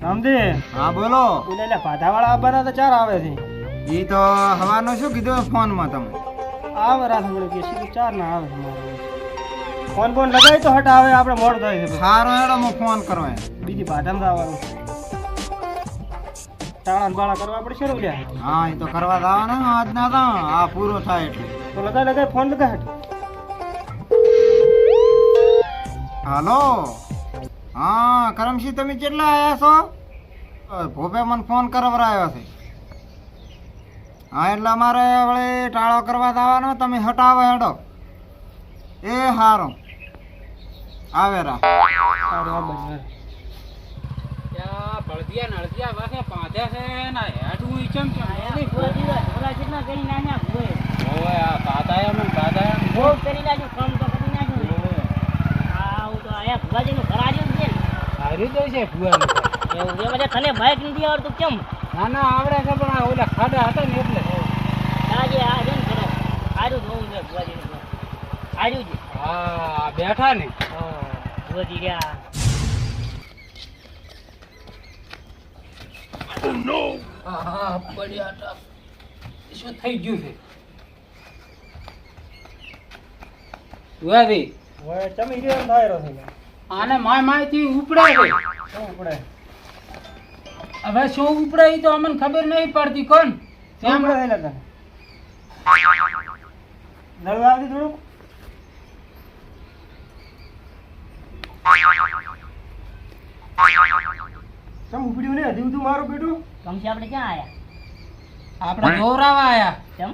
રામજી હા બોલો. બોલે એટલે ભાધાવાળા આવવાના તો ચાર આવે છે. ઈ તો હવાનું શું કીધું ફોન માં તમે? આવે રાસમણી કે સીધું ચાર ના આવે છે મારે. ફોન ફોન લગાવી તો હટ આવે આપણે મોડ થાય છે. સારો હેડો હું ફોન કરવા. બીજી ભાધામાં આવવાનું ટાણા બાળા કરવા પડશે ને લ્યા. હા એ તો કરવા જવાના આજ ના તો આ પૂરો થાય એટલે. તો લગાય ફોન લગાય હટ. હાલો. હા કરમસિંહ તમે કેટલા આયા છો? ભોપે મને ફોન કરાવરાયો છે. હા એટલે અમારે વળી ટાળો કરવા જવાનો તમે હટાવો હેડો. એ હારો આવે રા. સારું આ બસ ત્યાં બળદિયા નળદિયા વાસે પાધ્યા છે ના હેડું ઈ ચમ ચમ અરે પૂરા દિવસ પૂરા કેટલા કરી નાખ્યા ભોય. ઓય આ પાધાયા મને પાધાયા બહુ કરી નાખ્યું કામ તો કરી નાખ્યું. હા હું તો આયા ભુવાજીનું ઘર આવ્યું છે ને. હારી તો છે ભુવાનું એવું છે બધા તને બાઈક નથી આવડતું કેમ? ના ના આવડે છે પણ આ ઓલા ખાડા હતા ને એટલે આજે આ છે ને કરો આર્યું જોવું છે ભુવાજીનું ઘર. આર્યું છે. હા બેઠા ને હા ભુવાજી રહ્યા. હા પડ્યા હતા શું થઈ ગયું છે ભુવાજી હવે ચમી ગયો એમ થાય રહ્યો છે. આને માય માયથી ઉપડે છે શું ઉપડે? હવે શું ઉપડે ઈ તો અમને ખબર નહીં પડતી કોણ શું ઉપડે થયેલા તને? નળવા આવતી થોડુંક? ચમ ઉપડ્યું ને હજી તું મારું બેટું? કમસે આપણે ક્યાં આયા? આપણે જોરાવા આયા કેમ?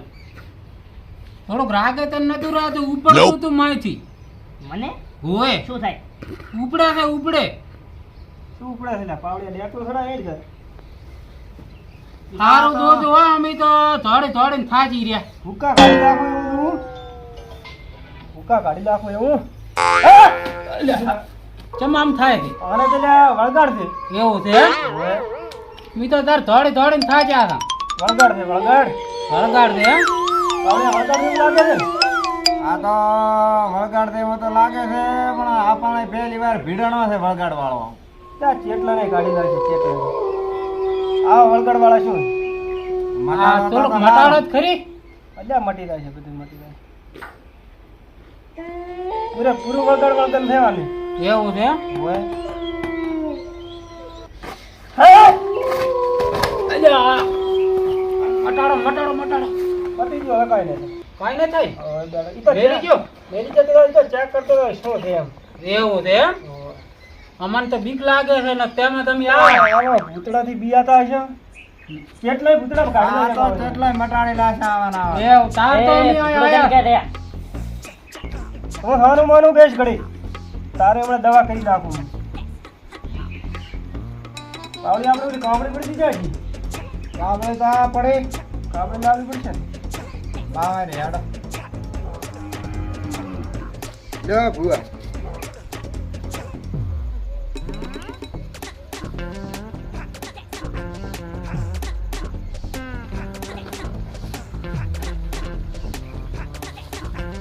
થોડુંક રાગે તો નતું રાતું ઉપડતું તું માયથી મને હોય શું થાય? ઉપડે છે ઉપડે શું ઉપડે થયેલા? પાવડિયા ડેકડો થોડા એ જ ઘર. સારું જોજો હો અમે તો ધોડે ધોડે થાજી રહ્યા ભૂકા કાઢી નાખો એવું? ભૂકા કાઢી નાખો એવું? ચમ આમ થાય છે આને તો લ્યા વળગાડ છે. એવું છે મી તો તાર ધોડે ધોડે થાજ્યા હતા વળગાડ છે વળગાડ. હળગાડ દે હે પાવડિયા વળગાડ જેવું લાગે છે ને? આ તો વળગાડ દેવો તો લાગે છે પણ આપણને પહેલી વાર ભીડણો છે વળગાડ વાળો. ત્યાં ચેટલા ને કાઢી નાખે ચેટલા. આ વળગાડ વાળા શું? આ થોડુંક મટાડો જ ખરી અલ્યા મટી જાય છે બધું મટી જાય. પૂરું વળગાડ વળગાડ થવાની. એવું છે હોય. અલ્યા મટાડો મટાડો મટાડો પતી ગયું હવે કાંઈ નહીં. કાઈ ન થાય હવે દાદા, ઈ તો મેલી ચેક- ગયો મેલી જતી હોય તો ચેક કરતો હોય શું છે એમ. એવું છે એમ? અમને તો બીક લાગે છે ને તેમાં તમે આ આવો આવા ભૂતડાથી બિયાતા હશે. કેટલાય ભૂતડા કાઢી આ તો નાખ્યા હોય. કેટલાય મટાડી લાશે આવવાના આવે. એવું તાર તો અમે ભુવાજી આયા ક્યાં રહ્યા? હું હાનું માનું બેસ ઘડી. તારે હમણાં દવા કરી નાખું. પાવડી આપણે ઓલી કામડી પડી જાય છે. આપણે તો આ પડે કામડી લાવવી પડશે ને. લાવે રે હેડો. લ્યો ભુવા.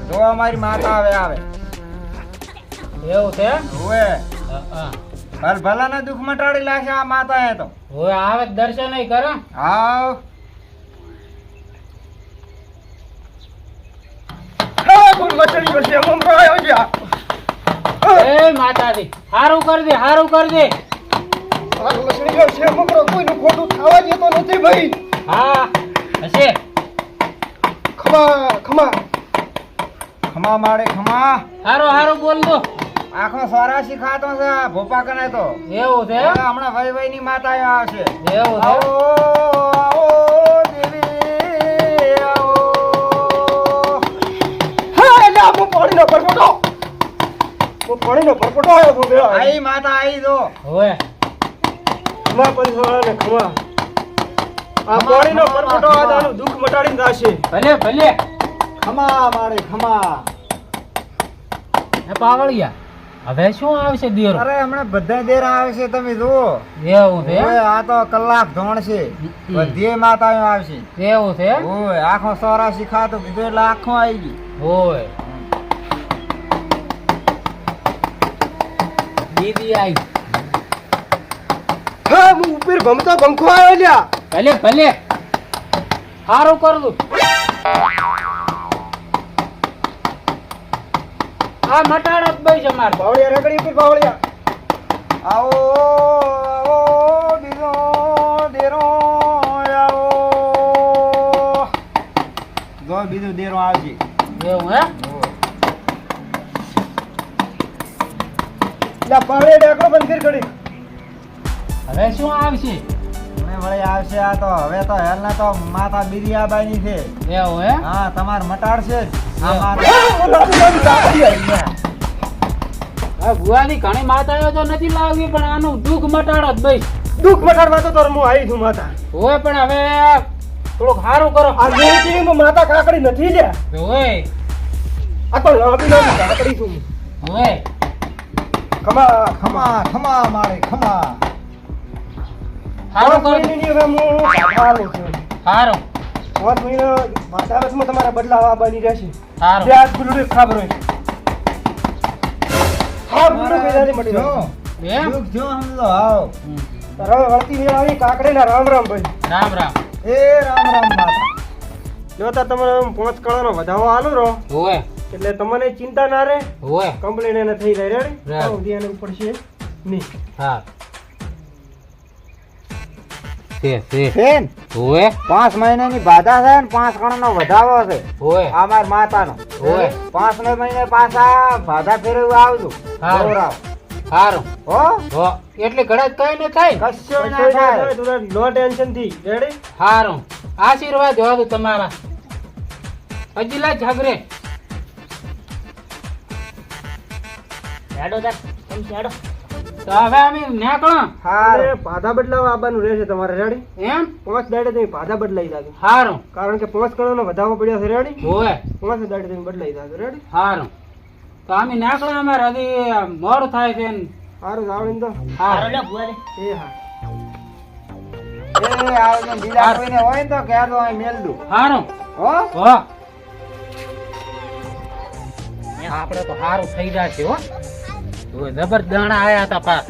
જો અમારી માતા આવે આવે. એવું છે હોવે હા ભલ ભલાના દુઃખ મટાડી લાશે આ માતા હે તો. હવે આવે દર્શન ય કરો હાવ એ માતાજી હારું કરી દે હારું કરી દે કોઈનું ખોટું થવા જતો નથી ભાઈ. હા હશે ખમા ખમા. ખમા માડે ખમા. હારું હારું બોલ દો આખો સ્વરાશી ખાતો છે આ ભોપા કને તો. એવું છે હવે હમણાં વઈ વઈ ની માતા આવશે. એવું છે આવો આવો દેવી આવો. હા એટલે હું પાણીનો પરપોટો. હું પાણીનો પરપોટો આવ્યો છું બે. આઈ માતા આઈ જો. હવે ખમા પંચવાળાને ખમા. આ પાણીનો પરપોટો આજ આનું દુઃખ મટાડીને જાશે. ભલે ભલે ખમા માડે ખમા. હે પાવળિયા હવે શું આવશે દેરો અરે હમણાં બધા દેરા આવશે તમે જુઓ. એવું છે ઓય આ તો કલાક ધોણ છે. બધી માતાઓ આવશે. એવું છે ઓય આખો સ્વરાશી ખાતો કીધું એટલે આખો આવી ગઈ. હોય દીદી આવી હા પીર ભમતો પંખો આવ્યો લ્યા. ભલે ભલે સારું કરું આ મટાડો જ ભાઈ છે મારે બાવળિયા રગડી પીર બાવળિયા. આવો આવો બીજો દેરો આવો જો બીજું દેરો આવશે એવું હે લ્યા પાવળિયા ડેકડો બંધ કર ઘડી. હવે શું આવશે મને વળી આવશે આ તો હવે તો હેલના તો માથા બિરિયાબાઈની છે એવું હે હા તમારે મટાડશે જ આ હા. માથા હવે ભુવાની ઘણી માતાઓ તો નથી લાવવી પણ આનું દુઃખ મટાડો જ ભાઈ દુઃખ મટાડવા તો તાર હું આવી છું માતા. હોય પણ હવે થોડુંક સારું કરો આ મેળીમાં માતા કાકડી નથી લ્યા. હોય આ તો લાંબી લાંબી કાકડી છું. હોય ખમા ખમા ખમા મારે ખમા સારું કરો મહિનાની હવે હું કાઢવાનું છું. સારું 5 મહિના માતારસમાં તમારા બદલાવ આવવાની રહેશે. સારું બે હાથ ગુલુડી ખબર હોય. હા ગુલુડી પેલાથી મટી જો જાય. એમ દુઃખ જો સમજો આવ તારે હવે વળતી વેળ આવી કાકડીના રામ રામ ભાઈ. રામ રામ એ રામ રામ માતા જો તાર તમને 5 કળાનો વધાવો આલો રહો હોય એટલે તમને ચિંતા ના રહે. હોય કમ્પ્લેન એને થઈ જાય રેડી. right. તો ધ્યાન પડશે નહીં. હા છે બેન હોય 5 મહિનાની બાધા છે ને 5 કણનો વધાવો છે હોય આ માર માતાનો હોય 5 મહિને પાછા બાધા ફેરવવા આવજો હા. ગૌરાવ. સારું હો હો એટલે ઘણા કઈ ન થાય કશું ના કશોય ના થાય થાય, તું નો ટેન્શન થી રેડી. સારું આશીર્વાદ હોય તમારા હજી લા ઝઘરે હેડો તાર તમે હેડો તો હવે અમે નીકળો હા અને ભાધા બદલાવા આવવાનું રહેશે તમારે રેડી. એમ 5 દાડે તમે ભાધા બદલાઈ જાજો સારું કારણ કે 5 કળાનો વધાવો પડ્યો છે રેડી. હોય 5 દાડે તમે બદલાઈ જાજો રેડી. સારું તો અમે નીકળો અમારે હજી મોડું થાય છે ને. સારું જાવડીને તો હારો સારું લે ભુવા લે એ હા એ આવને બીજા કોઈને હોય ને તો કહેજો અહીં મેલ દઉં સારું હો હો આપણે તો સારું થઈ જશે હો તો જબર દાણા આયા હતા પાસ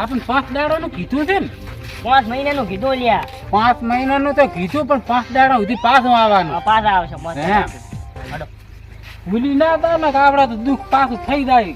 આપણે 5 દાડાનું કીધું છે ને 5 મહિનાનું કીધું લ્યા 5 મહિનાનું તો કીધું પણ 5 દાડા સુધી પાછું આવવાનું પાછા આવશે 5 હે ભૂલી ના હતા ને કે આપડા તો દુઃખ પાછું થઈ જાય